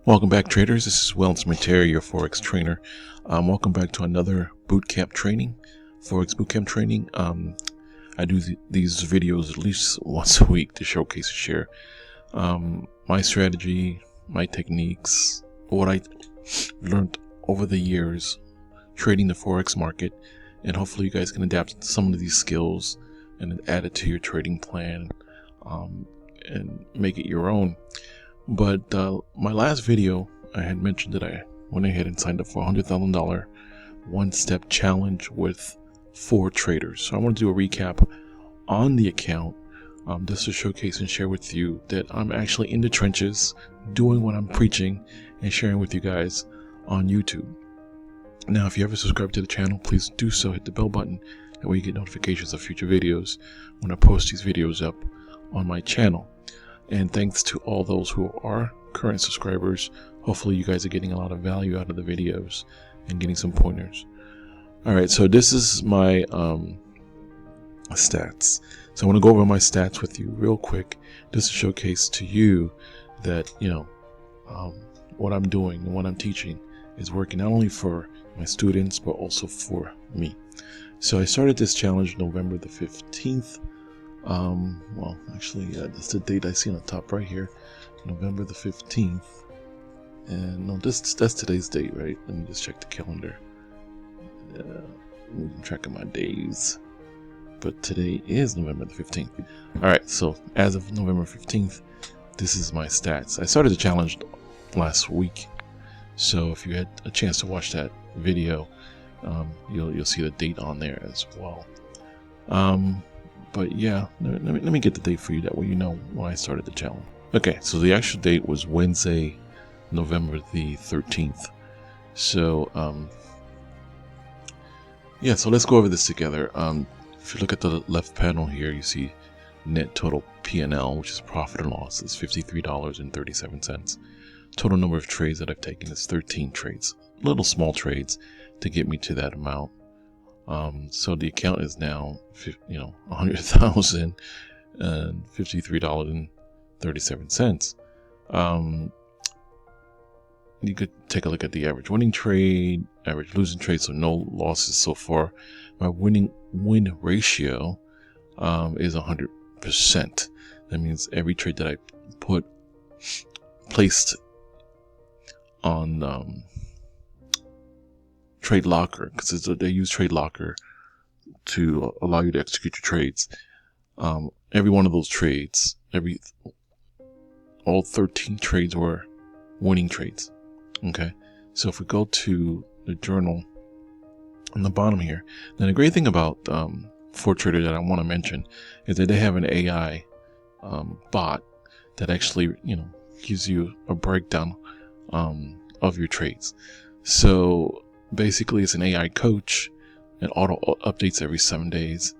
Welcome back, traders. This is Wellens Matera, your Forex trainer. Welcome back to another bootcamp training, Forex bootcamp training. I do these videos at least once a week to showcase and share my strategy, my techniques, what I learned over the years trading the Forex market, and hopefully you guys can adapt some of these skills and add it to your trading plan and make it your own. But my last video, I had mentioned that I went ahead and signed up for a $100,000 one-step challenge with 4 traders. So I want to do a recap on the account just to showcase and share with you that I'm actually in the trenches doing what I'm preaching and sharing with you guys on YouTube. Now, if you haven't subscribed to the channel, please do so. Hit the bell button. That way you get notifications of future videos when I post these videos up on my channel. And thanks to all those who are current subscribers. Hopefully you guys are getting a lot of value out of the videos and getting some pointers. Alright, so this is my stats. So I want to go over my stats with you real quick just to showcase to you that, what I'm doing and what I'm teaching is working not only for my students but also for me. So I started this challenge November the 15th. Well, actually, that's the date I see on the top right here, November the 15th. And no, that's today's date, right? Let me just check the calendar. Losing track of my days. But today is November the 15th. Alright, so as of November 15th, this is my stats. I started the challenge last week. So if you had a chance to watch that video, you'll see the date on there as well. But yeah, let me get the date for you, that way you know when I started the challenge. Okay, so the actual date was Wednesday, November the 13th. So, yeah, so let's go over this together. If you look at the left panel here, you see net total P&L, which is profit and loss, is $53.37. Total number of trades that I've taken is 13 trades. Little small trades to get me to that amount. So the account is now, $100,053.37. You could take a look at the average winning trade, average losing trade, so no losses so far. My win ratio is 100%. That means every trade that I placed on Trade Locker, because they use Trade Locker to allow you to execute your trades. Every one of those trades, all 13 trades were winning trades. Okay, so if we go to the journal on the bottom here, then the great thing about ForeTrader that I want to mention is that they have an AI bot that actually gives you a breakdown of your trades. So basically, it's an AI coach and auto updates every 7 days.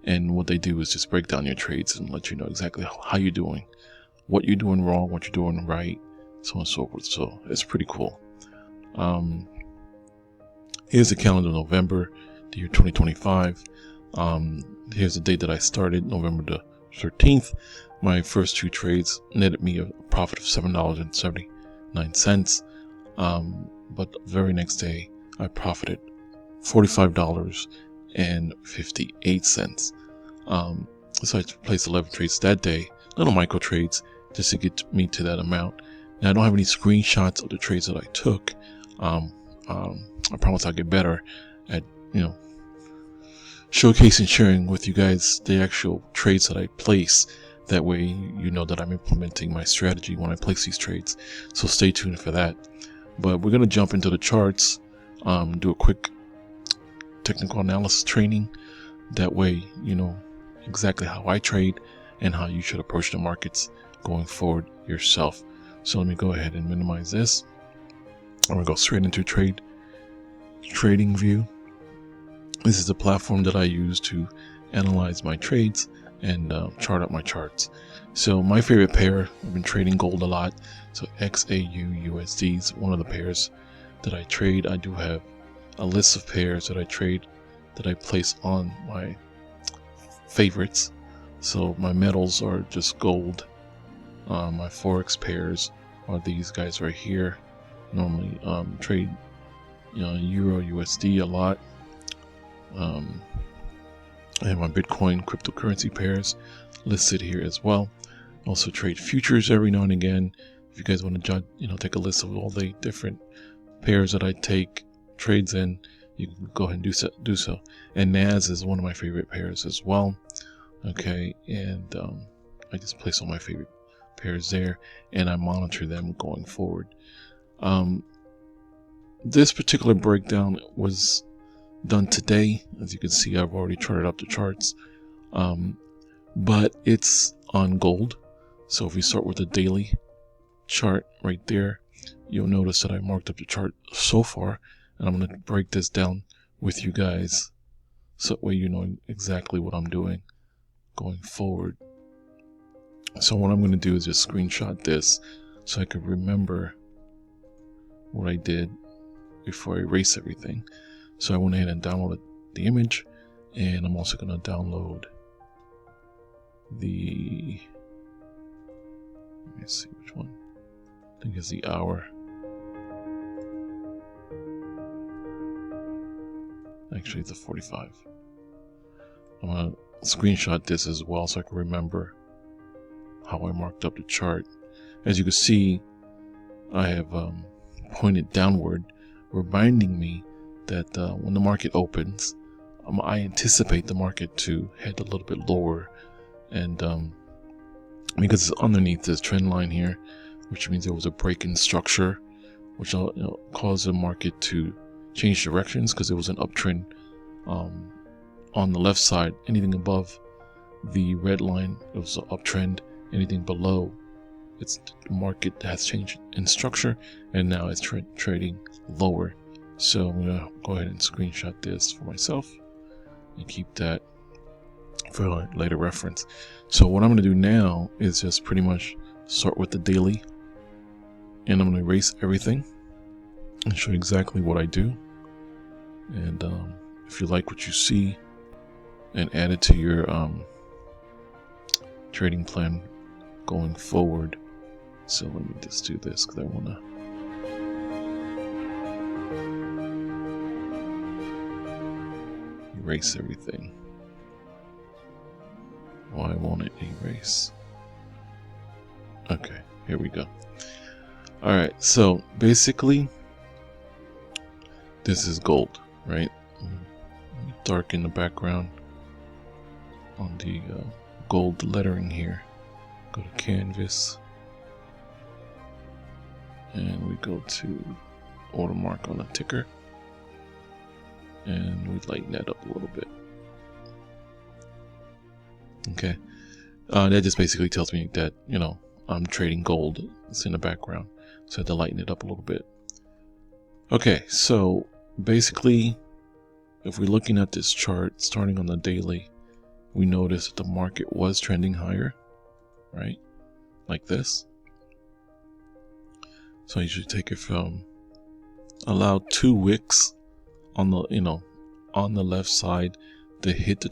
And what they do is just break down your trades and let you know exactly how you're doing, what you're doing wrong, what you're doing right, so on and so forth. So it's pretty cool. Here's the calendar of November, the year 2025. Here's the date that I started, November the 13th. My first 2 trades netted me a profit of $7.79. But the very next day, I profited $45.58. So I placed 11 trades that day, little micro trades, just to get me to that amount. Now, I don't have any screenshots of the trades that I took. I promise I'll get better at, showcasing, sharing with you guys the actual trades that I place. That way, you know that I'm implementing my strategy when I place these trades. So stay tuned for that. But we're going to jump into the charts, do a quick technical analysis training. That way, you know exactly how I trade and how you should approach the markets going forward yourself. So let me go ahead and minimize this. I'm going to go straight into trading view. This is a platform that I use to analyze my trades and chart up my charts. So my favorite pair, I've been trading gold a lot. So XAU-USD is one of the pairs that I trade. I do have a list of pairs that I trade that I place on my favorites. So my metals are just gold. My Forex pairs are these guys right here. Normally trade Euro USD a lot. I have my Bitcoin cryptocurrency pairs listed here as well. Also trade futures every now and again. If you guys want to take a list of all the different pairs that I take trades in, you can go ahead and do so. And NAS is one of my favorite pairs as well. Okay, and I just place all my favorite pairs there, and I monitor them going forward. This particular breakdown was done today. As you can see, I've already charted up the charts, but it's on gold. So if we start with the daily chart right there, you'll notice that I marked up the chart so far, and I'm going to break this down with you guys so that way you know exactly what I'm doing going forward. So what I'm going to do is just screenshot this so I can remember what I did before I erase everything. So I went ahead and downloaded the image, and I'm also going to download the, let me see which one, I think it's the hour. Actually, it's a 45. I'm going to screenshot this as well so I can remember how I marked up the chart. As you can see, I have pointed downward, reminding me that when the market opens, I anticipate the market to head a little bit lower, and because it's underneath this trend line here, which means there was a break in structure, which caused the market to change directions because it was an uptrend on the left side. Anything above the red line, it was an uptrend. Anything below, the market has changed in structure, and now it's trading lower. So I'm gonna go ahead and screenshot this for myself and keep that for later reference. So what I'm gonna do now is just pretty much start with the daily, and I'm gonna erase everything and show you exactly what I do. And if you like what you see, and add it to your trading plan going forward. So let me just do this because I want to erase everything. Why won't it erase? Okay, here we go. Alright, so basically this is gold, right? Darken the background on the gold lettering here. Go to canvas, and we go to watermark on the ticker, and we lighten that up a little bit. Okay, that just basically tells me that I'm trading gold. It's in the background, so I had to lighten it up a little bit. Okay, so basically, if we're looking at this chart starting on the daily, we notice that the market was trending higher, right? Like this. So I usually take it from, allow 2 wicks on the on the left side to hit the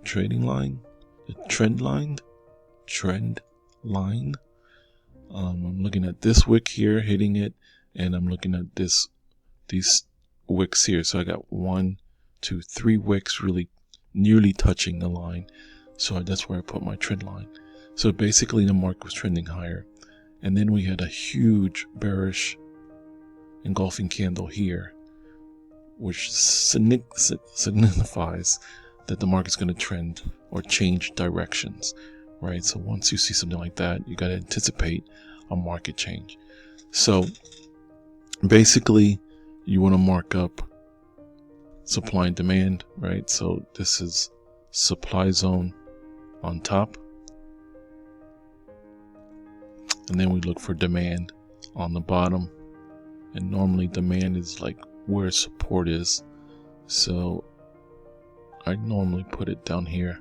trading line, the trend line. I'm looking at this wick here hitting it, and I'm looking at these wicks here. So I got 1, 2, 3 wicks really nearly touching the line. So that's where I put my trend line. So basically the market was trending higher, and then we had a huge bearish engulfing candle here, which signifies that the market's going to trend or change directions, right? So once you see something like that, you got to anticipate a market change. So basically you want to mark up supply and demand, right? So this is supply zone on top, and then we look for demand on the bottom, and normally demand is like where support is, so I normally put it down here.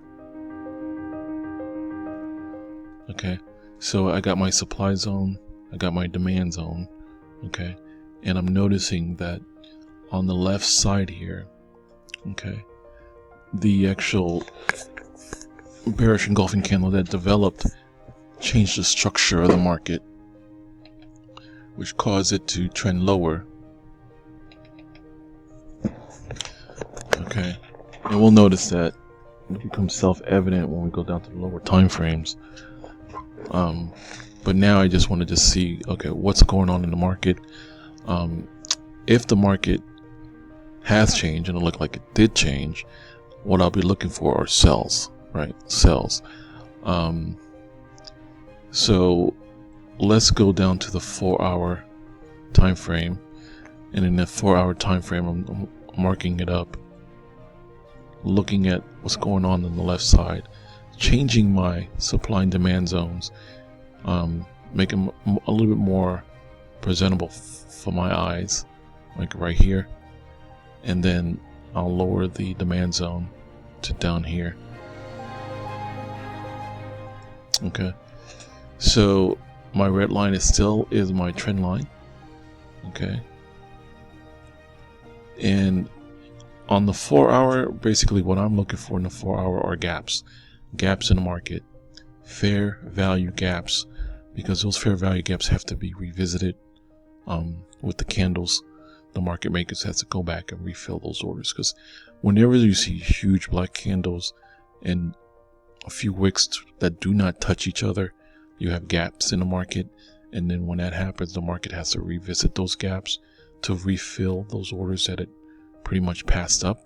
Okay, so I got my supply zone, I got my demand zone, okay, and I'm noticing that on the left side here, okay, the actual bearish engulfing candle that developed changed the structure of the market. which caused it to trend lower. Okay, and we'll notice that it becomes self-evident when we go down to the lower time frames. But now I just wanted to see, okay, what's going on in the market. If the market has changed, and it looked like it did change, what I'll be looking for are sells, right? Sells. So let's go down to the 4-hour time frame, and in the 4-hour time frame, I'm marking it up, looking at what's going on the left side, changing my supply and demand zones, make them a little bit more presentable for my eyes, like right here, and then I'll lower the demand zone to down here. Okay, so my red line is my trend line. Okay, and on the 4-hour, basically what I'm looking for in the 4-hour are gaps in the market, fair value gaps, because those fair value gaps have to be revisited with the candles. The market makers has to go back and refill those orders, because whenever you see huge black candles and a few wicks that do not touch each other, you have gaps in the market, and then when that happens, the market has to revisit those gaps to refill those orders that it pretty much passed up,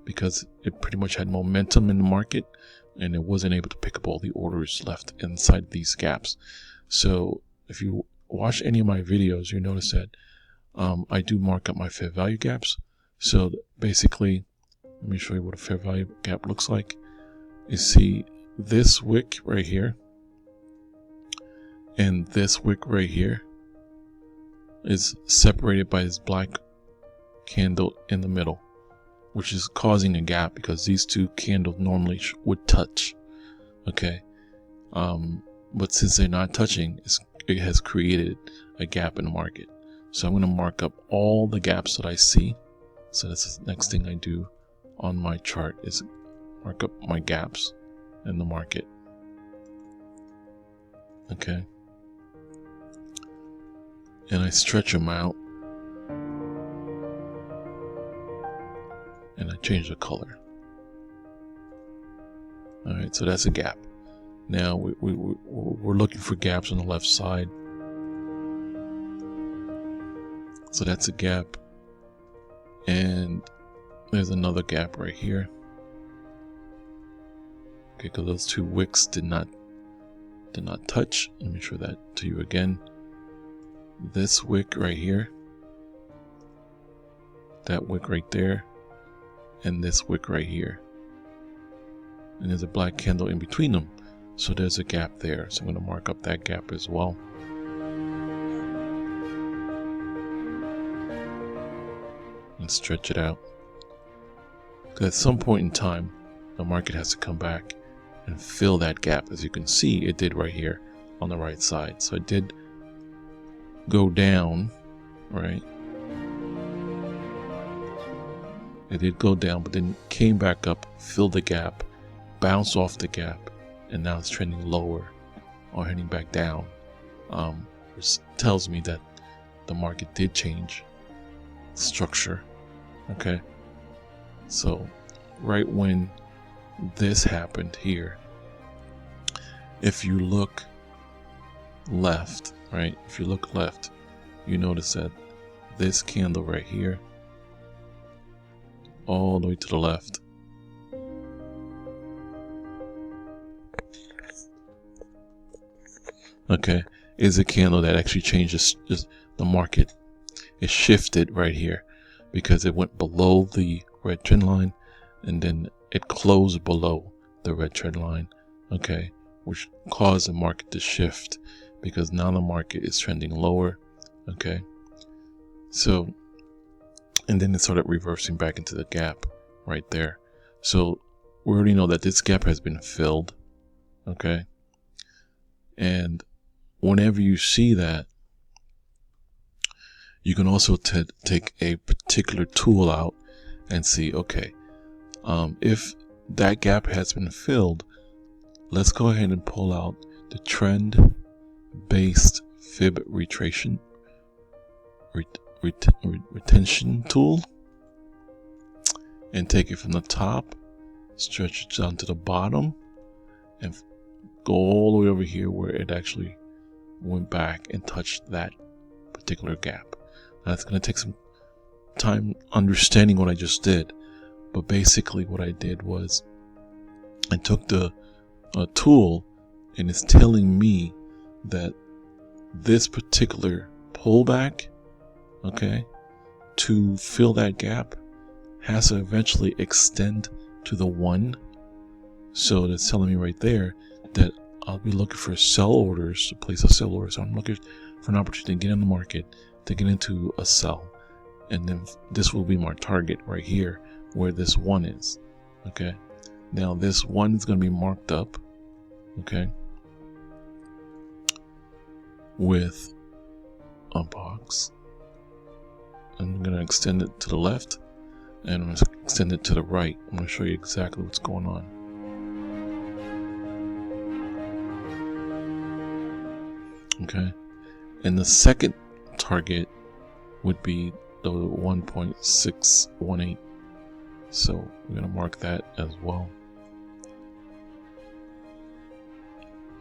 because it pretty much had momentum in the market and it wasn't able to pick up all the orders left inside these gaps. So if you watch any of my videos, you notice that I do mark up my fair value gaps. So basically, let me show you what a fair value gap looks like. You see this wick right here and this wick right here is separated by this black candle in the middle, which is causing a gap because these two candles normally would touch. Okay, but since they're not touching, it has created a gap in the market. So I'm going to mark up all the gaps that I see. So that's the next thing I do on my chart, is mark up my gaps in the market. Okay, and I stretch them out, and I change the color. Alright, so that's a gap. Now we're looking for gaps on the left side. So that's a gap. And there's another gap right here. Okay, because those two wicks did not touch. Let me show that to you again. This wick right here, that wick right there, and this wick right here, and there's a black candle in between them, so there's a gap there. So I'm going to mark up that gap as well. And stretch it out, because at some point in time the market has to come back and fill that gap. As you can see, it did right here on the right side. So it did go down, right? It did go down, but then came back up, filled the gap, bounced off the gap, and now it's trending lower or heading back down, which tells me that the market did change structure. Okay, so right when this happened here, if you look left, right, if you look left, you notice that this candle right here, all the way to the left, okay, is a candle that actually changes the market. It shifted right here because it went below the red trend line, and then it closed below the red trend line, okay, which caused the market to shift, because now the market is trending lower. Okay, so, and then it started reversing back into the gap right there. So we already know that this gap has been filled. Okay, and whenever you see that, you can also take a particular tool out and see, okay, if that gap has been filled, let's go ahead and pull out the trend based fib retracement retention tool and take it from the top, stretch it down to the bottom, and go all the way over here where it actually went back and touched that particular gap. Now, that's going to take some time understanding what I just did, but basically what I did was I took the tool, and it's telling me that this particular pullback, okay, to fill that gap has to eventually extend to the 1. So that's telling me right there that I'll be looking for sell orders to place a sell order. So I'm looking for an opportunity to get in the market, to get into a sell. And then this will be my target right here where this 1 is. Okay. Now this 1 is going to be marked up, okay, with a box. I'm going to extend it to the left, and I'm going to extend it to the right. I'm going to show you exactly what's going on. Okay, and the second target would be the 1.618. So we're going to mark that as well.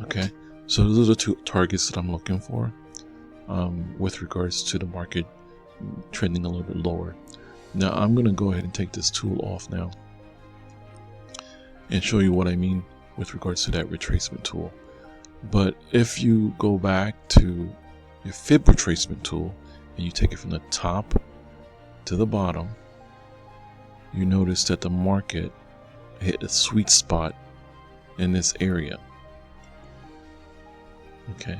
Okay, so those are the 2 targets that I'm looking for with regards to the market trending a little bit lower. Now I'm going to go ahead and take this tool off now and show you what I mean with regards to that retracement tool. But if you go back to your fib retracement tool and you take it from the top to the bottom, you notice that the market hit a sweet spot in this area. Okay,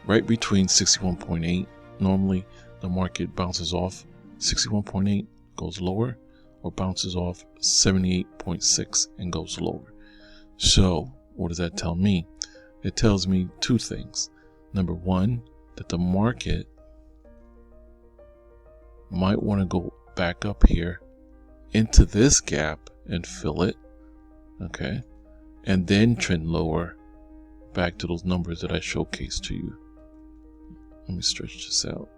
right between 61.8. Normally the market bounces off 61.8, goes lower, or bounces off 78.6 and goes lower. So what does that tell me? It tells me 2 things. Number 1, that the market might want to go back up here into this gap and fill it, okay, and then trend lower back to those numbers that I showcased to you. Let me stretch this out.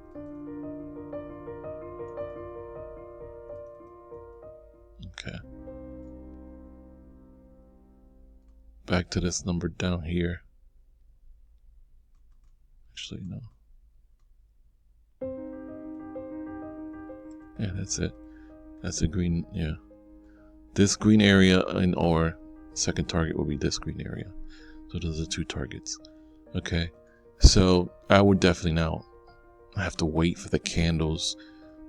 Okay, back to this number down here. Actually, no. Yeah, that's it. That's the green, yeah. This green area, and our second target will be this green area. So those are 2 targets. Okay, so I would definitely now have to wait for the candles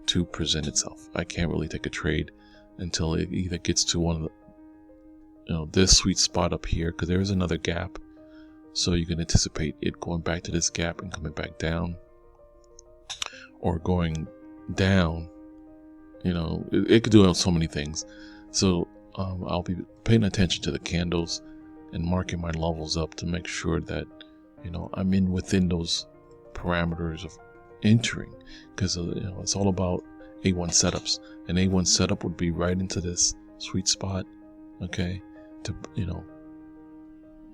to present itself. I can't really take a trade until it either gets to one of the, this sweet spot up here, because there is another gap. So you can anticipate it going back to this gap and coming back down, or going down. It could do so many things. So I'll be paying attention to the candles and marking my levels up to make sure that I'm in within those parameters of entering, because it's all about A1 setups. An A1 setup would be right into this sweet spot, okay, to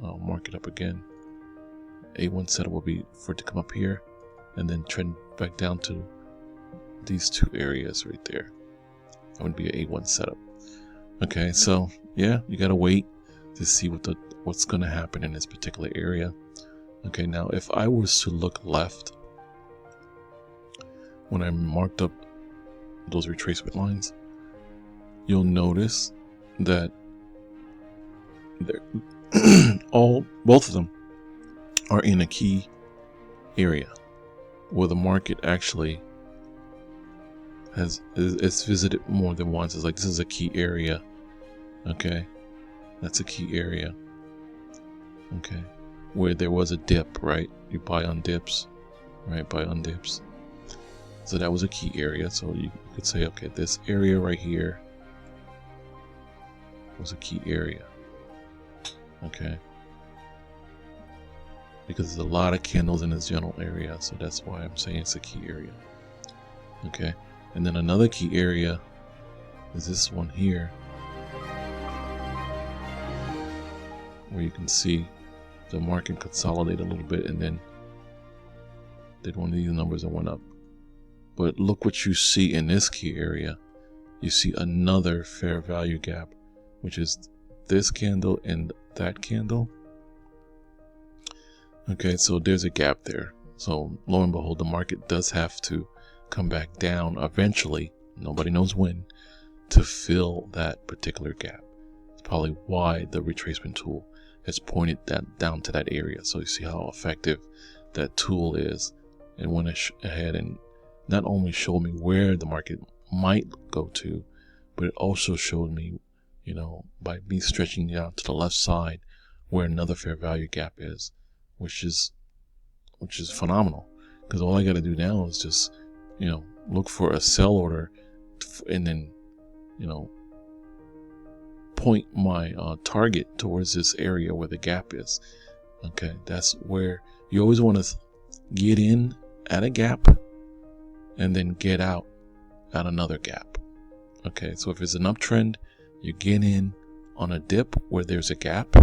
I'll mark it up again. A1 setup will be for it to come up here and then trend back down to these 2 areas right there. That would be an A1 setup. Okay, so yeah, you gotta wait to see what's gonna happen in this particular area. Okay, now if I was to look left when I marked up those retracement lines, you'll notice that both of them are in a key area where the market actually is visited more than once. It's like, this is a key area. Okay, that's a key area. Okay, where there was a dip, right? You buy on dips, right? Buy on dips. So that was a key area. So you could say, okay, this area right here was a key area. Okay, because there's a lot of candles in this general area, so that's why I'm saying it's a key area. Okay, and then another key area is this one here, where you can see the market consolidate a little bit and then did one of these numbers that went up. But look what you see in this key area. You see another fair value gap, which is this candle and that candle. Okay, so there's a gap there. So lo and behold, the market does have to come back down eventually, nobody knows when, to fill that particular gap. It's probably why the retracement tool has pointed that down to that area. So you see how effective that tool is, and went ahead and not only showed me where the market might go to, but it also showed me, you know, by me stretching down to the left side where another fair value gap is, which is phenomenal, because all I got to do now is just, you know, look for a sell order and then, you know, point my target towards this area where the gap is. Okay, that's where you always want to get in at a gap and then get out at another gap. Okay, so if it's an uptrend, you get in on a dip where there's a gap,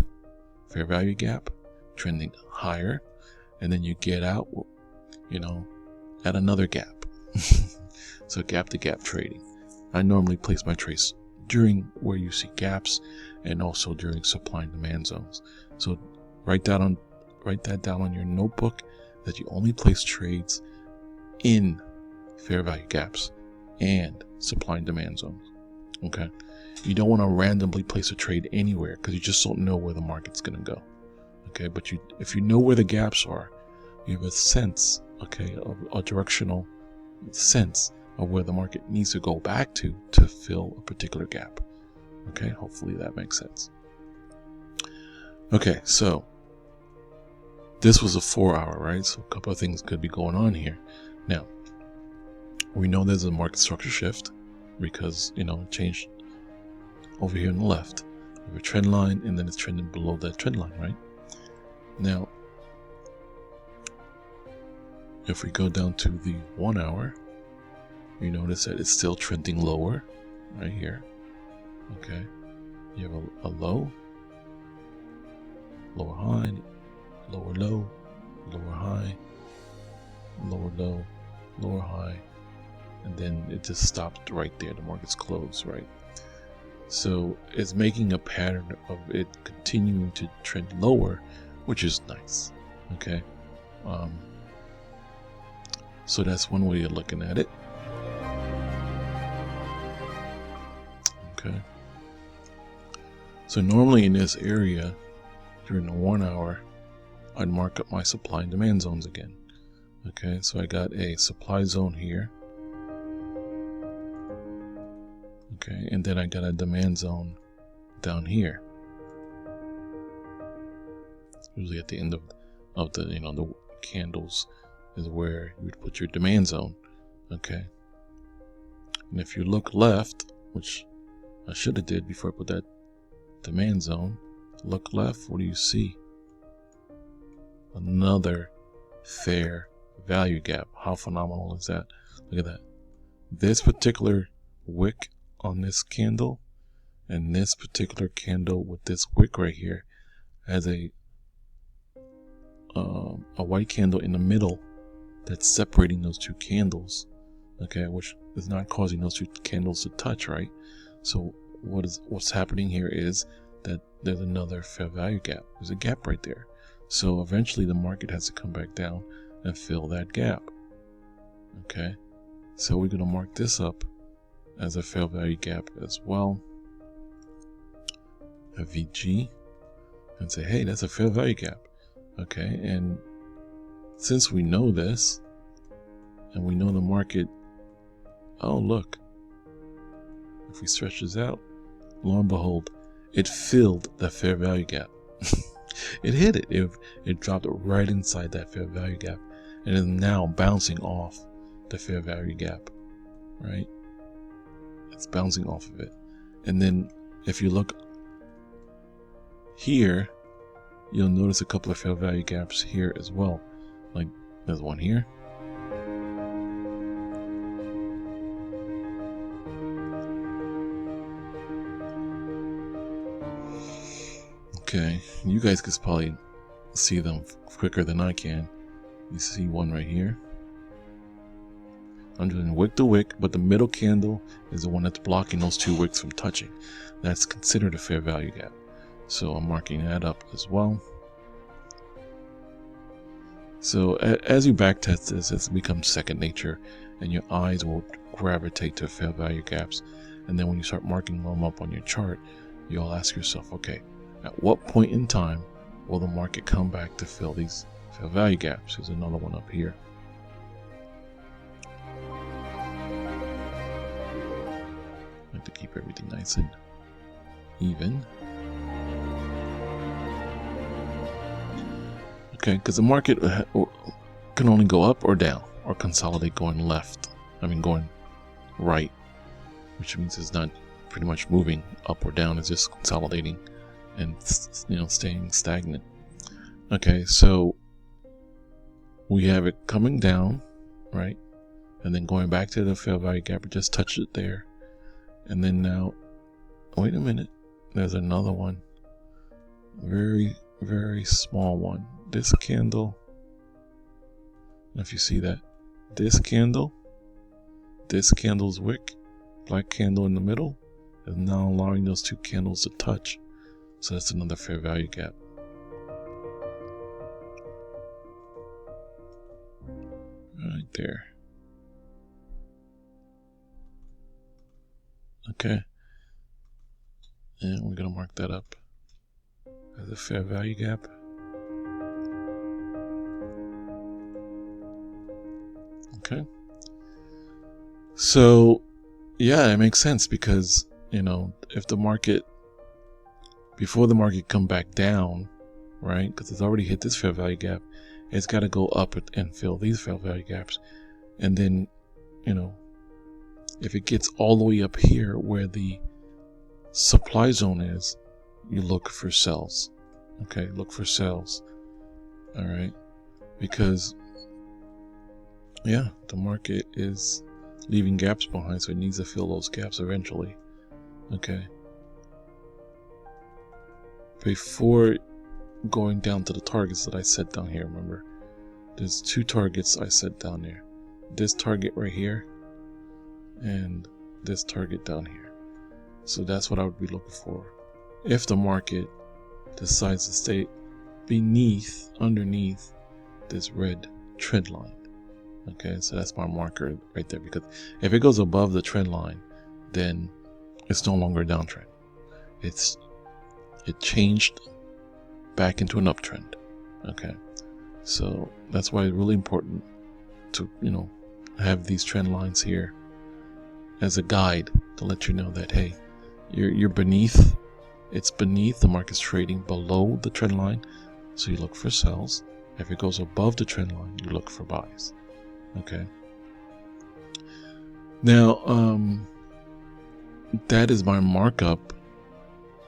fair value gap, trending higher, and then you get out, you know, at another gap. So gap to gap trading. I normally place my trades during where you see gaps and also during supply and demand zones. So write that down on your notebook, that you only place trades in fair value gaps and supply and demand zones. Okay, you don't want to randomly place a trade anywhere, because you just don't know where the market's going to go. Okay, but if you know where the gaps are, you have a sense, okay, of a directional sense of where the market needs to go back to fill a particular gap. Okay, hopefully that makes sense. Okay, so this was a 4 hour, right? So a couple of things could be going on here. Now, we know there's a market structure shift because, you know, it changed over here on the left. We have a trend line, and then it's trending below that trend line, right? Now, if we go down to the 1 hour, you notice that it's still trending lower right here. Okay, you have a low, lower high, lower low, lower high, lower low, lower high, and then it just stopped right there. The market's closed, right? So it's making a pattern of it continuing to trend lower, which is nice. Okay, so that's one way of looking at it. Okay, so normally in this area during the 1 hour, I'd mark up my supply and demand zones again. Okay, so I got a supply zone here. Okay, and then I got a demand zone down here. Usually at the end of the, you know, the candles is where you would put your demand zone. Okay, and if you look left, which I should have did before I put that demand zone, look left, what do you see? Another fair value gap. How phenomenal is that? Look at that. This particular wick on this candle and this particular candle with this wick right here has a white candle in the middle that's separating those two candles, okay, which is not causing those two candles to touch, right? So what's happening here is that there's another fair value gap. There's a gap right there. So eventually the market has to come back down and fill that gap. Okay, so we're going to mark this up as a fair value gap as well, a VG, and say, hey, that's a fair value gap. Okay, and since we know this, and we know the market, oh look, if we stretch this out, lo and behold, it filled the fair value gap. It hit it. It dropped right inside that fair value gap, and is now bouncing off the fair value gap, right? It's bouncing off of it. And then if you look here, you'll notice a couple of fair value gaps here as well. Like there's one here. Okay, you guys could probably see them quicker than I can. You see one right here. I'm doing wick to wick, but the middle candle is the one that's blocking those two wicks from touching. That's considered a fair value gap. So I'm marking that up as well. So as you backtest this, it becomes second nature, and your eyes will gravitate to fair value gaps. And then when you start marking them up on your chart, you'll ask yourself, okay, at what point in time will the market come back to fill these fair value gaps? There's another one up here. I like to keep everything nice and even. Okay, because the market can only go up or down, or consolidate going going right, which means it's not pretty much moving up or down, it's just consolidating and staying stagnant. Okay, so we have it coming down, right, and then going back to the fair value gap. We just touched it there, and then now, wait a minute, there's another one, very, very small one. This candle, if you see that, this candle's wick, black candle in the middle, is now allowing those two candles to touch. So that's another fair value gap. Right there. Okay. And we're going to mark that up as a fair value gap. Okay. So, yeah, it makes sense because, if the market, before the market come back down, right, because it's already hit this fair value gap, it's got to go up and fill these fair value gaps. And then, if it gets all the way up here where the supply zone is, you look for sells. Okay, look for sells. All right, because the market is leaving gaps behind, so it needs to fill those gaps eventually. Okay. Before going down to the targets that I set down here, remember, there's two targets I set down there. This target right here and this target down here. So that's what I would be looking for. If the market decides to stay underneath this red trend line. Okay, so that's my marker right there, because if it goes above the trend line, then it's no longer a downtrend. It changed back into an uptrend. Okay, so that's why it's really important to have these trend lines here as a guide to let you know that, hey, you're beneath. It's beneath. The market's trading below the trend line, so you look for sells. If it goes above the trend line, you look for buys. Okay. Now, that is my markup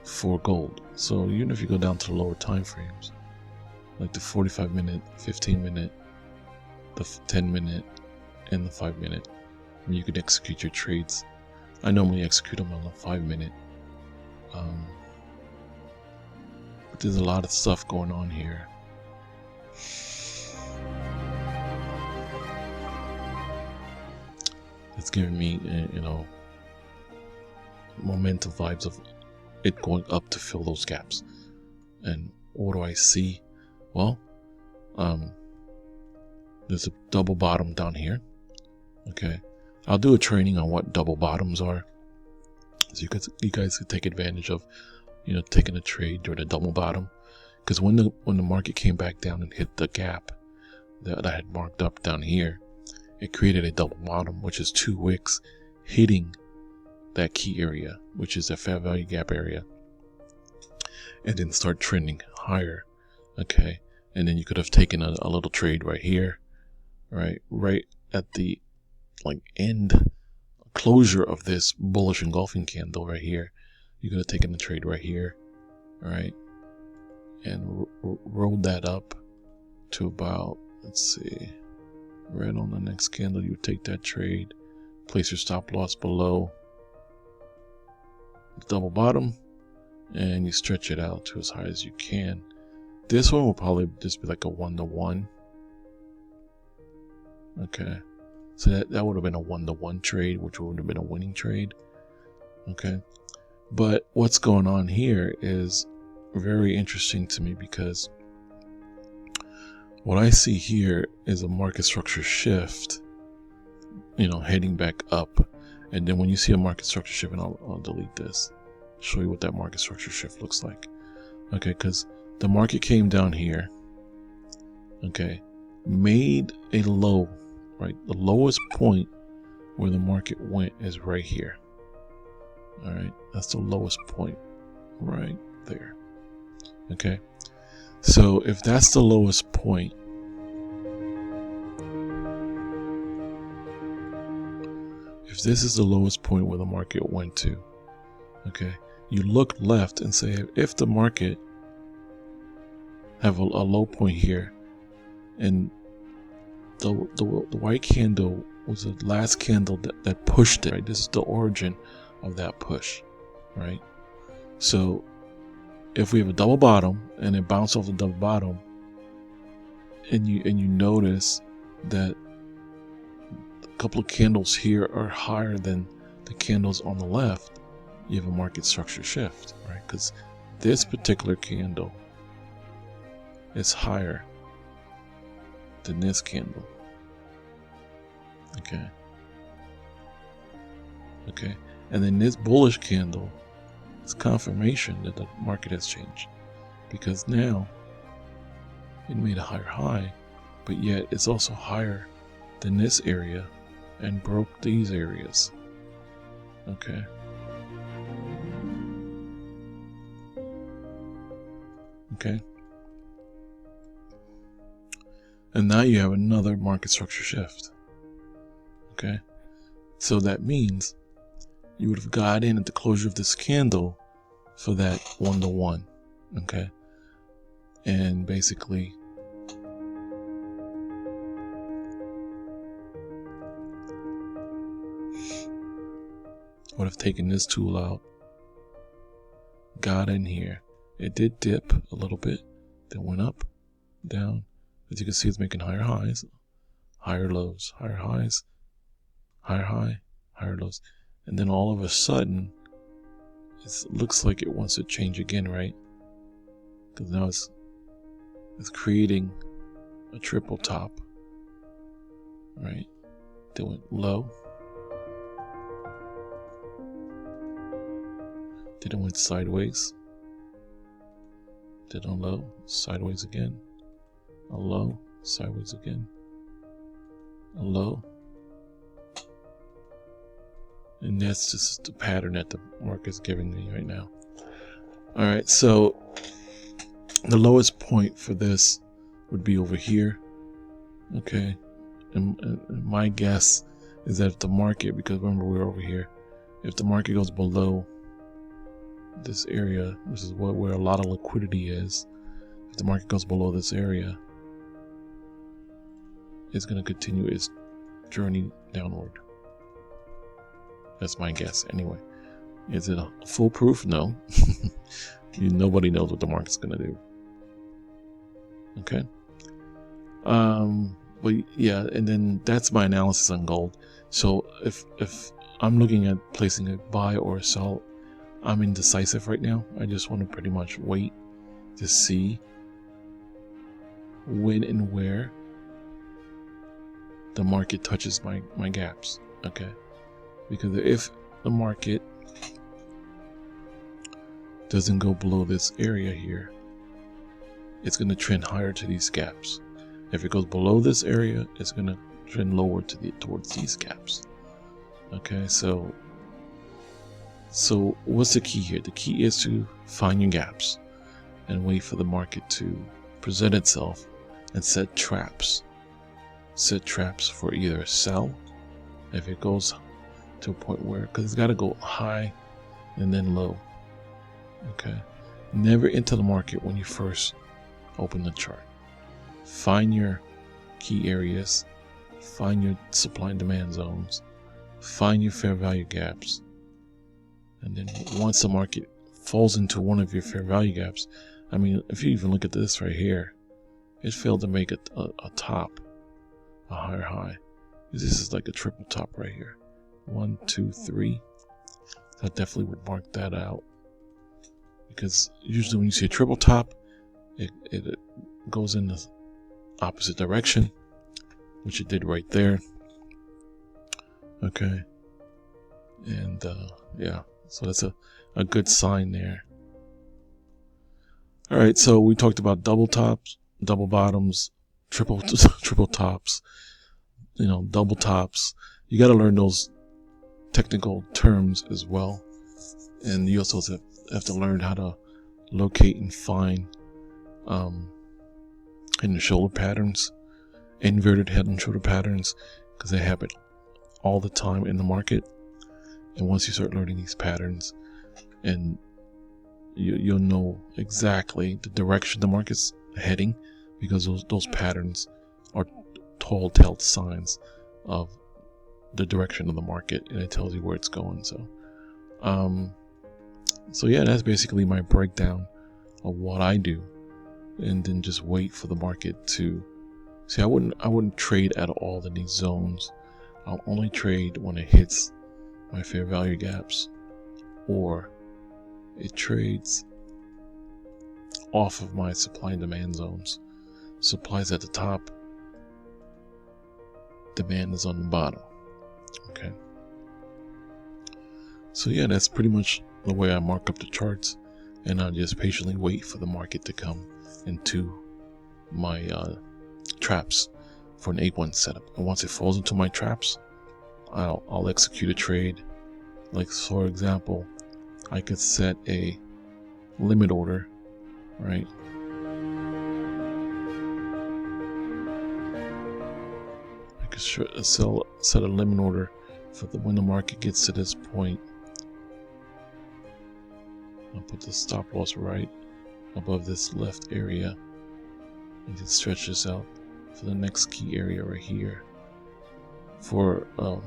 for gold. So even if you go down to the lower time frames, like the 45 minute, 15 minute, the 10 minute, and the 5 minute, you can execute your trades. I normally execute them on the 5 minute. But there's a lot of stuff going on here. It's giving me, momentum vibes of it going up to fill those gaps. And what do I see? Well, there's a double bottom down here. Okay, I'll do a training on what double bottoms are, so you guys could take advantage of, taking a trade during a double bottom. Because when the market came back down and hit the gap that I had marked up down here, it created a double bottom, which is two wicks hitting that key area, which is a fair value gap area, and then start trending higher. Okay, and then you could have taken a little trade right here, right at the end closure of this bullish engulfing candle right here. You could have taken the trade right here, right, and rolled that up to about, let's see, right on the next candle. You take that trade, place your stop loss below the double bottom, and you stretch it out to as high as you can. This one will probably just be like a 1-to-1. Okay, So that would have been a 1-to-1 trade, which would have been a winning trade. Okay. But what's going on here is very interesting to me, because what I see here is a market structure shift, heading back up. And then when you see a market structure shift, and I'll delete this, show you what that market structure shift looks like. Okay, because the market came down here, okay, made a low, right? The lowest point where the market went is right here. All right, that's the lowest point right there. Okay, so if that's the lowest point, if this is the lowest point where the market went to, okay, you look left and say, if the market have a low point here, and the white candle was the last candle that pushed it, right? This is the origin of that push, right? So if we have a double bottom and it bounced off the double bottom, and you notice that a couple of candles here are higher than the candles on the left, you have a market structure shift, right? Because this particular candle is higher than this candle. Okay, and then this bullish candle is confirmation that the market has changed, because now it made a higher high, but yet it's also higher than this area and broke these areas. Okay. And now you have another market structure shift. Okay, so that means you would have got in at the closure of this candle for that 1-to-1. Okay, and basically would have taken this tool out, got in here. It did dip a little bit, then went up, down. As you can see, it's making higher highs, higher lows, higher highs, higher high, higher lows. And then all of a sudden, it looks like it wants to change again, right? Because now it's creating a triple top, right? They went low, then it went sideways, then a low, sideways again, a low, sideways again, a low. And that's just the pattern that the market's giving me right now. All right, so the lowest point for this would be over here. Okay, and my guess is that if the market, because remember we're over here, if the market goes below this area, which is where a lot of liquidity is, if the market goes below this area, it's going to continue its journey downward. That's my guess anyway. Is it foolproof? No. Nobody knows what the market's going to do. Okay. But yeah, and then that's my analysis on gold. So if I'm looking at placing a buy or a sell, I'm indecisive right now. I just want to pretty much wait to see when and where the market touches my gaps. Okay. Because if the market doesn't go below this area here, it's going to trend higher to these gaps. If it goes below this area, it's going to trend lower towards these gaps. Okay, so what's the key here? The key is to find your gaps and wait for the market to present itself and set traps. Set traps for either a sell if it goes to a point where, because it's got to go high and then low. Okay, never enter the market when you first open the chart. Find your key areas, find your supply and demand zones, find your fair value gaps, and then once the market falls into one of your fair value gaps, I mean, if you even look at this right here, it failed to make a top, a higher high, This is like a triple top right here. 1, 2, 3. I definitely would mark that out, because usually when you see a triple top, it goes in the opposite direction, which it did right there. Okay. And yeah, so that's a good sign there. All right, so we talked about double tops, double bottoms, triple tops, double tops. You got to learn those technical terms as well, and you also have to learn how to locate and find head and shoulder patterns, inverted head and shoulder patterns, because they happen all the time in the market. And once you start learning these patterns, and you'll know exactly the direction the market's heading, because those patterns are telltale signs of the direction of the market, and it tells you where it's going. So yeah, that's basically my breakdown of what I do, and then just wait for the market to see. I wouldn't trade at all in these zones. I'll only trade when it hits my fair value gaps, or it trades off of my supply and demand zones. Supply's at the top, demand is on the bottom. Okay. So yeah, that's pretty much the way I mark up the charts, and I'll just patiently wait for the market to come into my traps for an 8-1 setup. And once it falls into my traps, I'll execute a trade. Like, for example, I could set a limit order, right? I could set a limit order for when the market gets to this point. I'll put the stop loss right above this left area, and just stretch this out for the next key area right here for a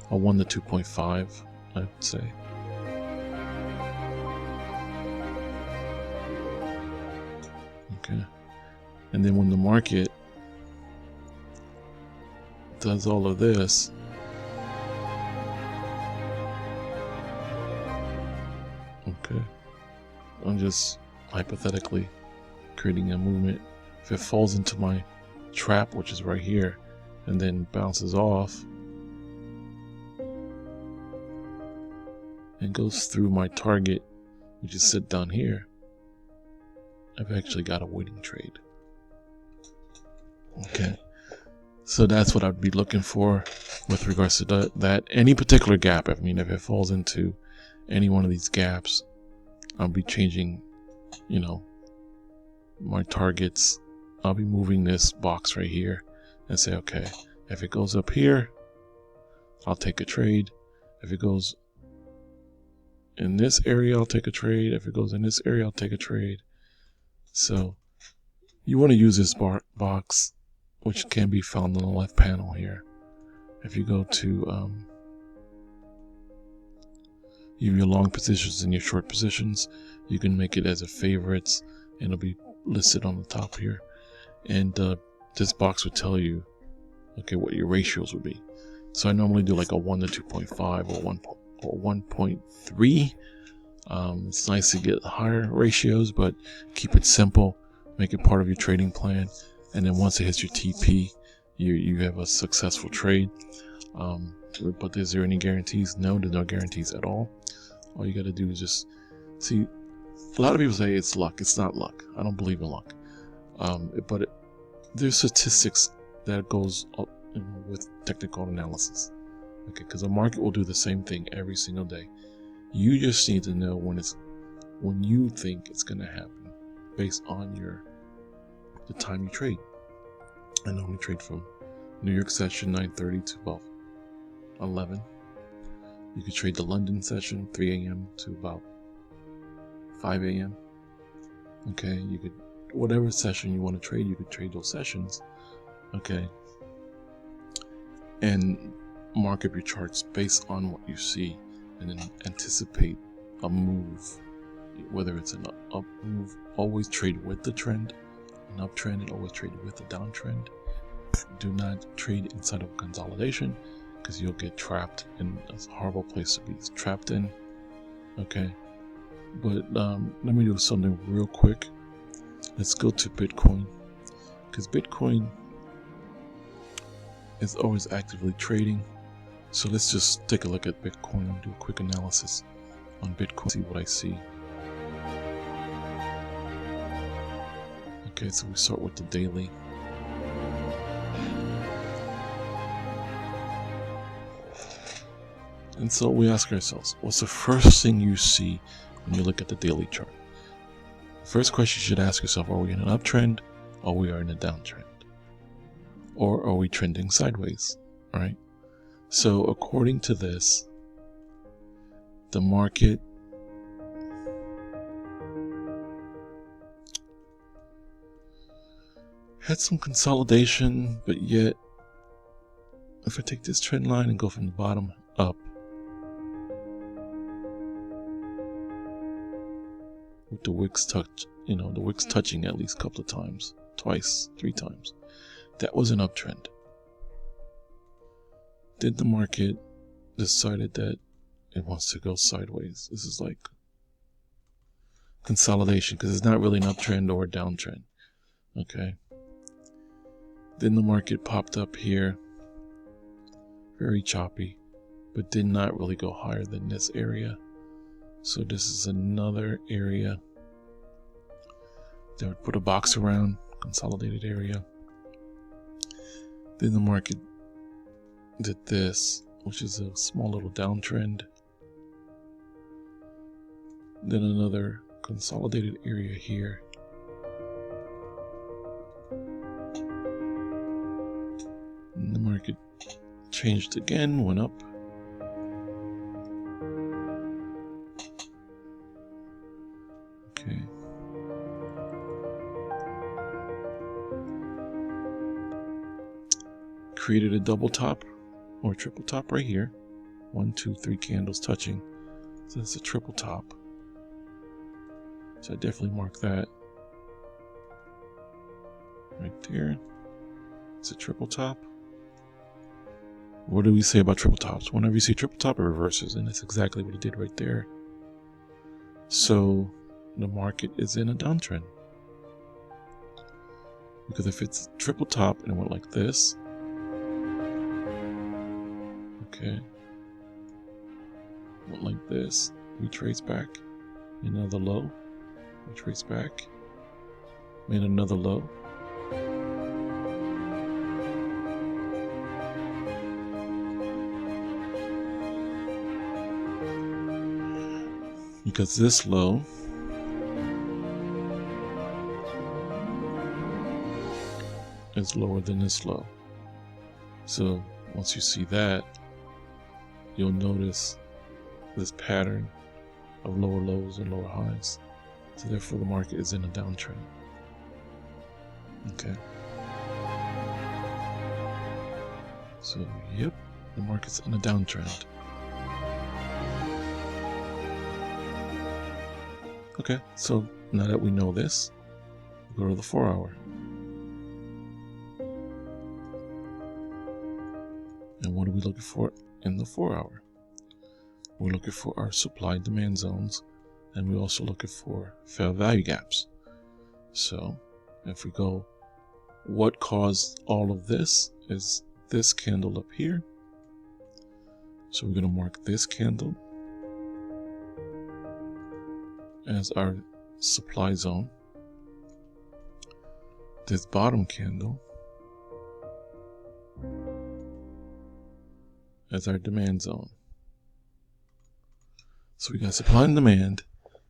1 to 2.5, I would say. Okay, and then when the market does all of this, okay, I'm just hypothetically creating a movement. If it falls into my trap, which is right here, and then bounces off and goes through my target, which is set down here, I've actually got a winning trade. Okay, so that's what I'd be looking for with regards to that any particular gap. I mean, if it falls into any one of these gaps, I'll be changing, my targets. I'll be moving this box right here and say, okay, if it goes up here, I'll take a trade. If it goes in this area, I'll take a trade. If it goes in this area, I'll take a trade. So you want to use this box, which can be found on the left panel here. If you go to your long positions and your short positions, you can make it as a favorites, and it'll be listed on the top here. And this box would tell you, okay, what your ratios would be. So I normally do like a 1 to 2.5 or 1.3. It's nice to get higher ratios, but keep it simple. Make it part of your trading plan, and then once it hits your TP, you have a successful trade. But is there any guarantees? No, there's no guarantees at all. All you got to do is just see. A lot of people say it's luck. It's not luck. I don't believe in luck. But there's statistics that goes up, with technical analysis. Okay, because the market will do the same thing every single day. You just need to know when you think it's going to happen, based on the time you trade. I normally trade from New York session 9:30 to about 11. You could trade the London session 3 a.m. to about 5 a.m. Okay, you could, whatever session you want to trade, you could trade those sessions. Okay, and mark up your charts based on what you see, and then anticipate a move. Whether it's an up move, always trade with the trend. An uptrend, and always trade with the downtrend. Do not trade inside of consolidation because you'll get trapped, and that's a horrible place to be trapped in. Okay, but let me do something real quick. Let's go to Bitcoin, because Bitcoin is always actively trading. So let's just take a look at Bitcoin and do a quick analysis on Bitcoin, see what I see. Okay, so we start with the daily. And so we ask ourselves, what's the first thing you see when you look at the daily chart? First question you should ask yourself, are we in an uptrend or we are in a downtrend? Or are we trending sideways? All right. So according to this, the market had some consolidation, but yet if I take this trend line and go from the bottom up, with the wicks the wicks touching at least a couple of times, twice, 3 times, that was an uptrend. Then the market decided that it wants to go sideways. This is like consolidation because it's not really an uptrend or a downtrend. Okay. Then the market popped up here, very choppy, but did not really go higher than this area. So this is another area that would put a box around, consolidated area. Then the market did this, which is a small little downtrend. Then another consolidated area here. And the market changed again, went up. Okay. Created a double top or a triple top right here. 1, 2, 3 candles touching. So it's a triple top. So I definitely mark that right there. It's a triple top. What do we say about triple tops? Whenever you see triple top, it reverses, and that's exactly what it did right there. So the market is in a downtrend. Because if it's a triple top and it went like this, okay, went like this, retrace back, another low, retrace back, made another low, because this low is lower than this low. So once you see that, you'll notice this pattern of lower lows and lower highs. So therefore the market is in a downtrend. Okay. So yep, the market's in a downtrend. Okay, so now that we know this, we'll go to the 4-hour. And what are we looking for in the 4-hour? We're looking for our supply demand zones, and we're also looking for fair value gaps. So if we go, what caused all of this is this candle up here. So we're going to mark this candle as our supply zone, this bottom candle as our demand zone. So we got supply and demand,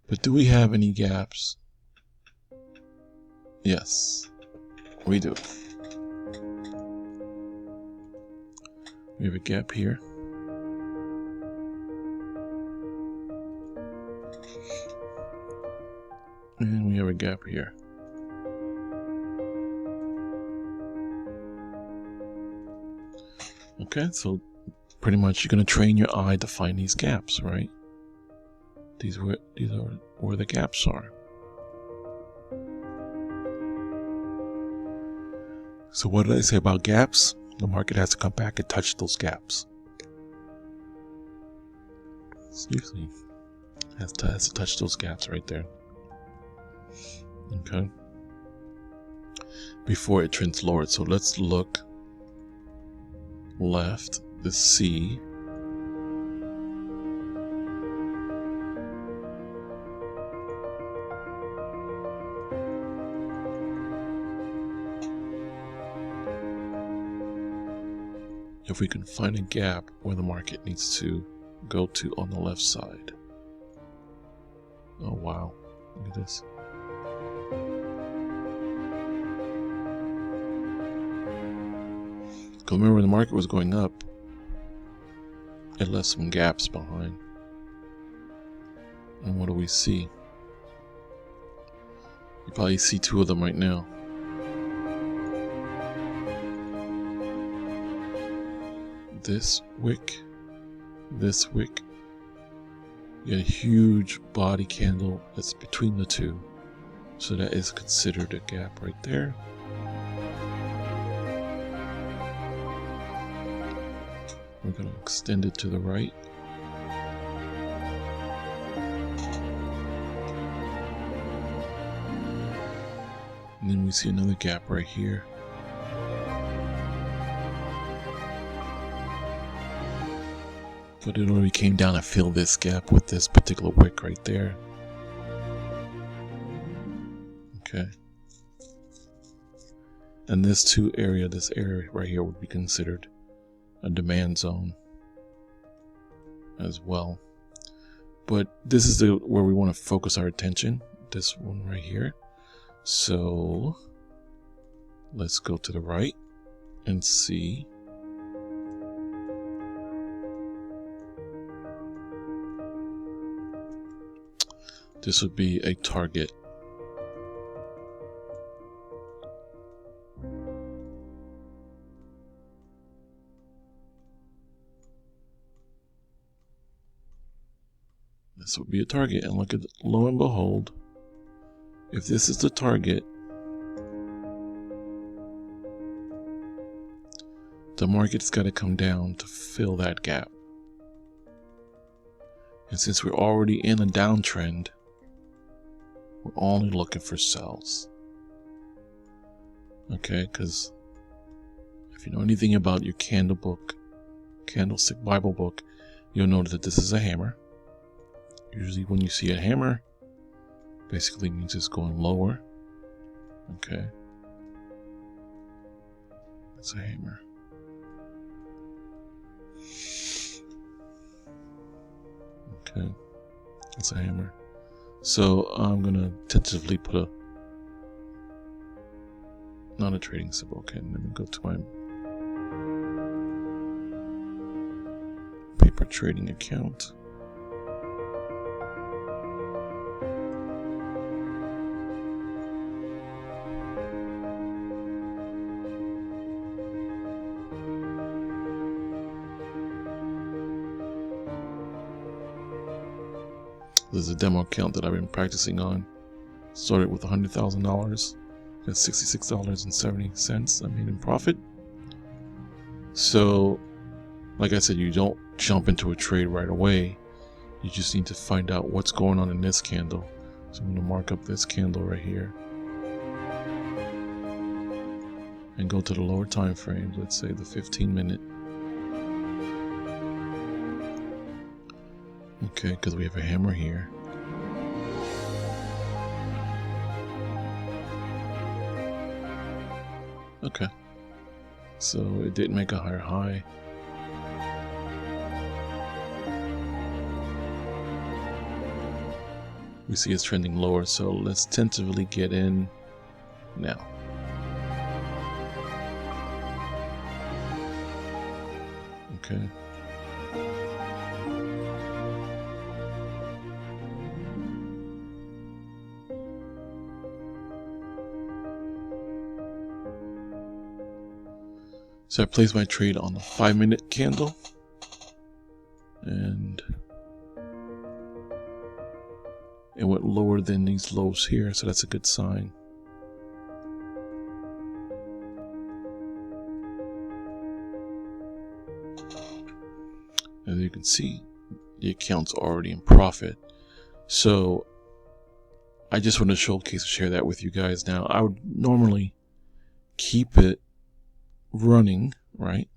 but do we have any gaps? Yes, we do. We have a gap here. And we have a gap here. Okay, so pretty much you're going to train your eye to find these gaps, right? These are where the gaps are. So what did I say about gaps? The market has to come back and touch those gaps. Seriously, has to touch those gaps right there. Okay. Before it trends lower. So let's look left. The C. If we can find a gap where the market needs to go to on the left side. Oh wow, look at this. Because remember, when the market was going up, it left some gaps behind. And what do we see? You probably see two of them right now. This wick, this wick. You get a huge body candle that's between the two. So that is considered a gap right there. We're going to extend it to the right. And then we see another gap right here. But it already came down and filled this gap with this particular wick right there. Okay. And this area right here would be considered a demand zone as well. But this is where we want to focus our attention. This one right here. So let's go to the right and see. This would be a target. This would be a target, and look at, lo and behold, if this is the target, the market's got to come down to fill that gap. And since we're already in a downtrend, we're only looking for sells. Okay, because if you know anything about your candlestick Bible book, you'll know that this is a hammer. Usually when you see a hammer, basically means it's going lower. Okay. It's a hammer. Okay. It's a hammer. So I'm going to tentatively put not a trading symbol. Okay, let me go to my paper trading account. This is a demo account that I've been practicing on. Started with $100,000. Got $66.70 I made in profit. So, like I said, you don't jump into a trade right away. You just need to find out what's going on in this candle. So I'm going to mark up this candle right here. And go to the lower time frames. Let's say the 15-minute. Okay, because we have a hammer here. Okay. So it didn't make a higher high. We see it's trending lower, so let's tentatively get in now. Okay. So I placed my trade on the 5-minute candle, and it went lower than these lows here, so that's a good sign. As you can see, the account's already in profit. So I just want to showcase and share that with you guys. Now, I would normally keep it running, right?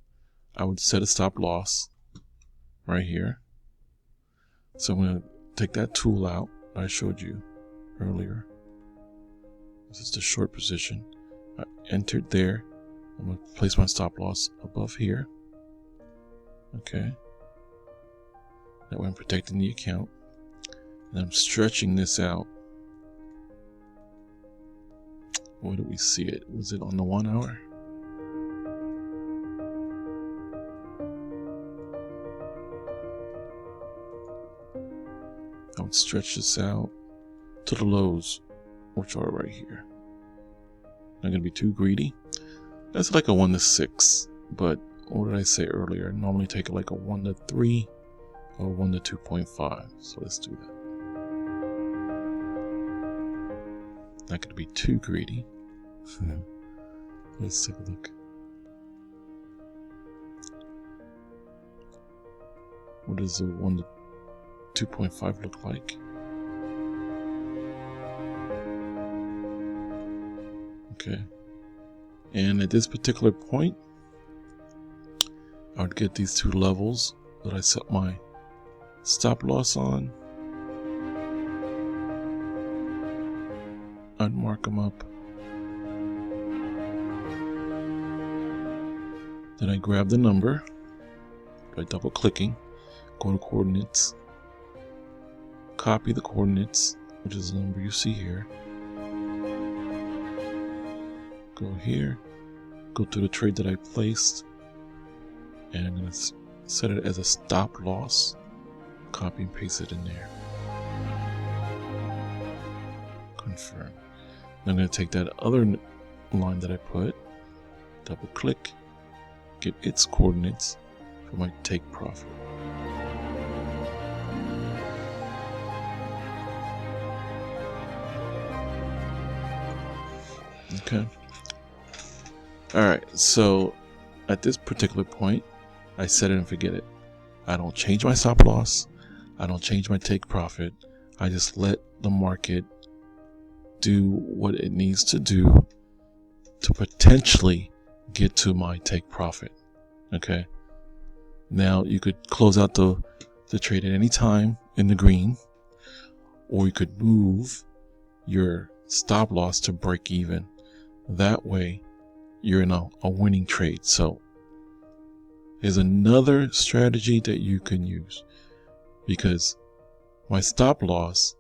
I would set a stop loss right here. So I'm going to take that tool out I showed you earlier. This is the short position. I entered there. I'm going to place my stop loss above here. Okay. That way I'm protecting the account. And I'm stretching this out. Where do we see it? Was it on the 1 hour? I would stretch this out to the lows, which are right here. Not going to be too greedy. That's like a 1 to 6, but what did I say earlier? I normally take like a 1 to 3 or 1 to 2.5. So let's do that. Not going to be too greedy. Let's take a look. What does the 1 to 2.5 look like? Okay. And at this particular point, I would get these two levels that I set my stop loss on. I'd mark them up. Then I grab the number by double clicking, go to coordinates, copy the coordinates, which is the number you see here. Go here, go to the trade that I placed, and I'm going to set it as a stop loss. Copy and paste it in there. Confirm. I'm going to take that other line that I put, double click, get its coordinates for my take profit. Okay. Alright, so at this particular point, I set it and forget it. I don't change my stop loss. I don't change my take profit. I just let the market do what it needs to do to potentially get to my take profit. Okay. Now you could close out the trade at any time in the green, or you could move your stop loss to break even. That way you're in a winning trade. So here's another strategy that you can use, because my stop loss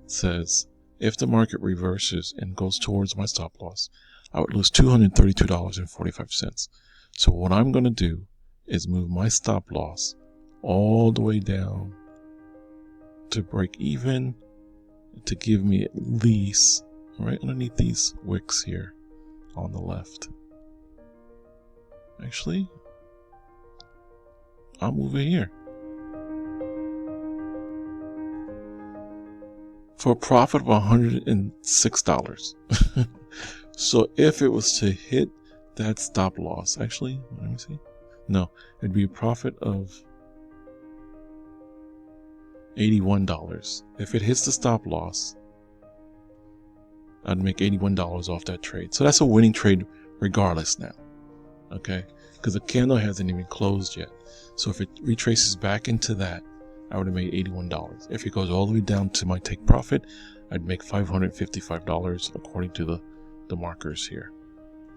says if the market reverses and goes towards my stop loss, I would lose $232.45. So what I'm going to do is move my stop loss all the way down to break even, to give me at least right underneath these wicks here on the left. Actually, I'll move it here for a profit of $106. So if it was to hit that stop loss, actually, let me see. No, it'd be a profit of $81. If it hits the stop loss, I'd make $81 off that trade. So that's a winning trade regardless now. Okay? Because the candle hasn't even closed yet. So if it retraces back into that, I would have made $81. If it goes all the way down to my take profit, I'd make $555 according to the markers here.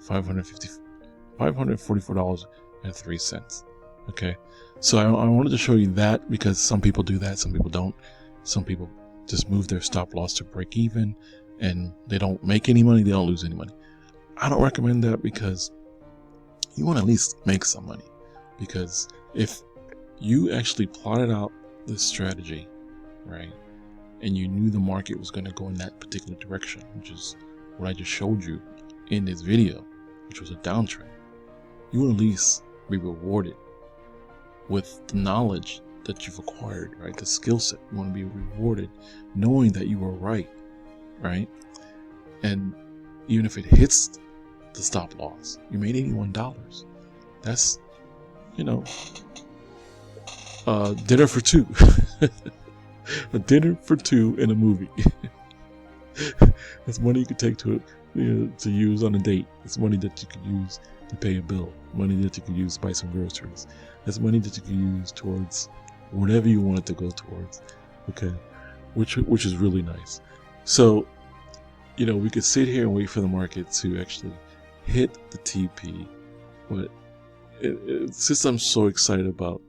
$544.03. Okay? So I wanted to show you that because some people do that, some people don't. Some people just move their stop loss to break even and they don't make any money, they don't lose any money. I don't recommend that because you want to at least make some money. Because if you actually plotted out this strategy, right, and you knew the market was going to go in that particular direction, which is what I just showed you in this video, which was a downtrend, you will at least be rewarded with the knowledge that you've acquired, right? The skill set. You want to be rewarded knowing that you were right? And even if it hits the stop loss, you made $81. That's, dinner for two. A dinner for two in a movie. That's money you could take to use on a date. It's money that you could use to pay a bill. Money that you could use to buy some groceries. That's money that you could use towards whatever you want it to go towards. Okay, which is really nice. So, we could sit here and wait for the market to actually hit the TP, but since I'm so excited about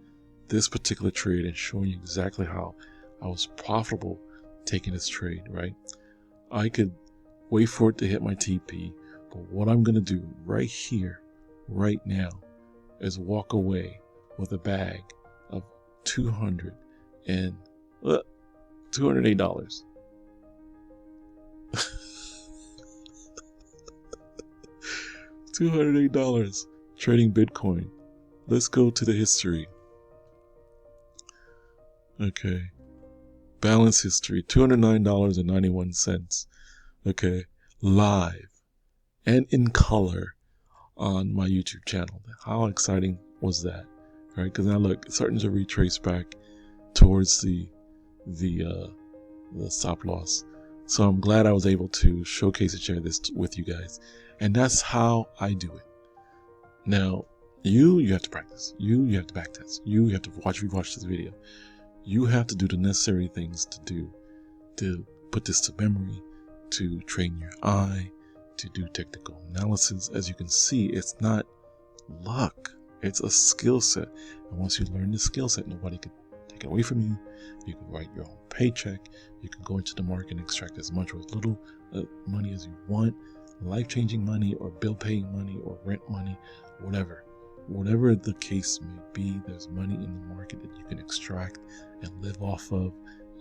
this particular trade and showing you exactly how I was profitable taking this trade, right? I could wait for it to hit my TP, but what I'm going to do right here, right now, is walk away with a bag of $208. $208 trading Bitcoin. Let's go to the history. Okay. Balance history, $209.91. Okay. Live and in color on my YouTube channel. How exciting was that? Right? Because now look, it's starting to retrace back towards the stop loss. So I'm glad I was able to showcase and share this with you guys. And that's how I do it. Now, you have to practice. You have to backtest. You have to rewatch this video. You have to do the necessary things to put this to memory, to train your eye, to do technical analysis. As you can see, it's not luck. It's a skill set. And once you learn the skill set, nobody can take it away from you. You can write your own paycheck. You can go into the market and extract as much or as little money as you want. Life-changing money or bill-paying money or rent money, whatever the case may be, there's money in the market that you can extract and live off of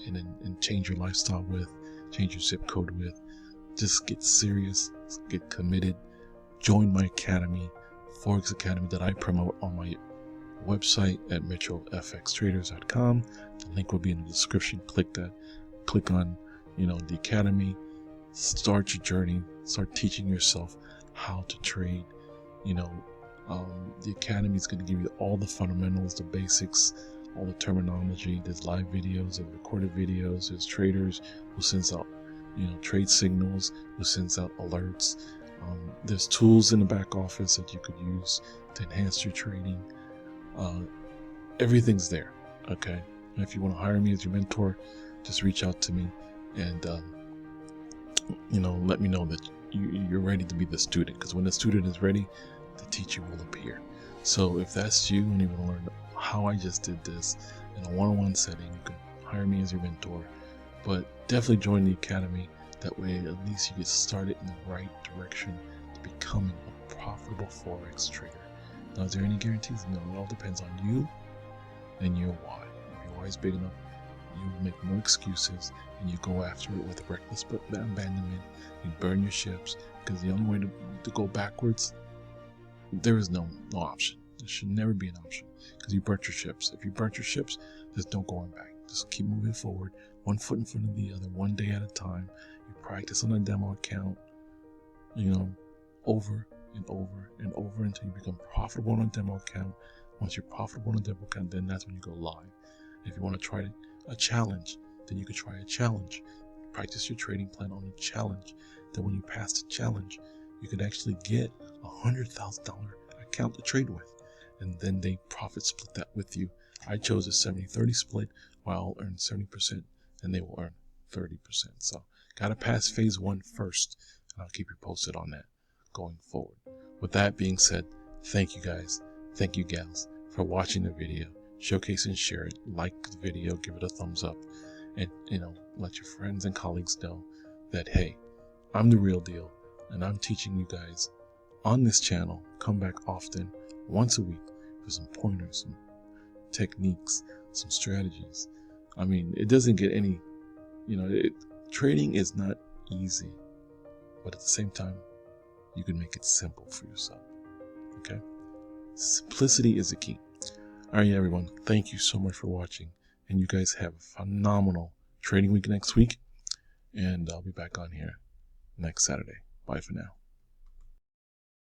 and change your lifestyle with, change your zip code with. Just get serious, get committed, join my academy, Forex Academy, that I promote on my website at metrofxtraders.com. The link will be in the description. Click that, click on the academy, start your journey, start teaching yourself how to trade. The academy is going to give you all the fundamentals, the basics, all the terminology. There's live videos, there's recorded videos, there's traders who sends out trade signals, who sends out alerts. There's tools in the back office that you could use to enhance your trading. Everything's there. Okay, and if you want to hire me as your mentor, just reach out to me and let me know that you're ready to be the student, because when the student is ready, the teacher will appear. So if that's you and you want to learn how I just did this in a one-on-one setting, you can hire me as your mentor, but definitely join the academy. That way at least you get started in the right direction to becoming a profitable Forex trader. Now, is there any guarantees? No, it all depends on you and your why. If your why is big enough, you make no excuses and you go after it with reckless abandonment. You burn your ships, because the only way to go backwards, there is no option. There should never be an option, because you burnt your ships. If you burnt your ships, there's no going back. Just keep moving forward, one foot in front of the other, one day at a time. You practice on a demo account, over and over and over until you become profitable on a demo account. Once you're profitable on a demo account, then that's when you go live. If you want to try a challenge, then you could try a challenge. Practice your trading plan on a challenge. Then when you pass the challenge, you could actually get $100,000 account to trade with, and then they profit split that with you. I chose a 70-30 split, where I'll earn 70% and they will earn 30%. So gotta pass phase 1 first, and I'll keep you posted on that going forward. With that being said, thank you guys, thank you gals for watching the video. Showcase and share it, like the video, give it a thumbs up, and let your friends and colleagues know that, hey, I'm the real deal, and I'm teaching you guys on this channel. Come back often, once a week, for some pointers, some techniques, some strategies. I mean, it doesn't get any, trading is not easy, but at the same time, you can make it simple for yourself. Okay? Simplicity is the key. All right, everyone, thank you so much for watching, and you guys have a phenomenal trading week next week, and I'll be back on here next Saturday. Bye for now.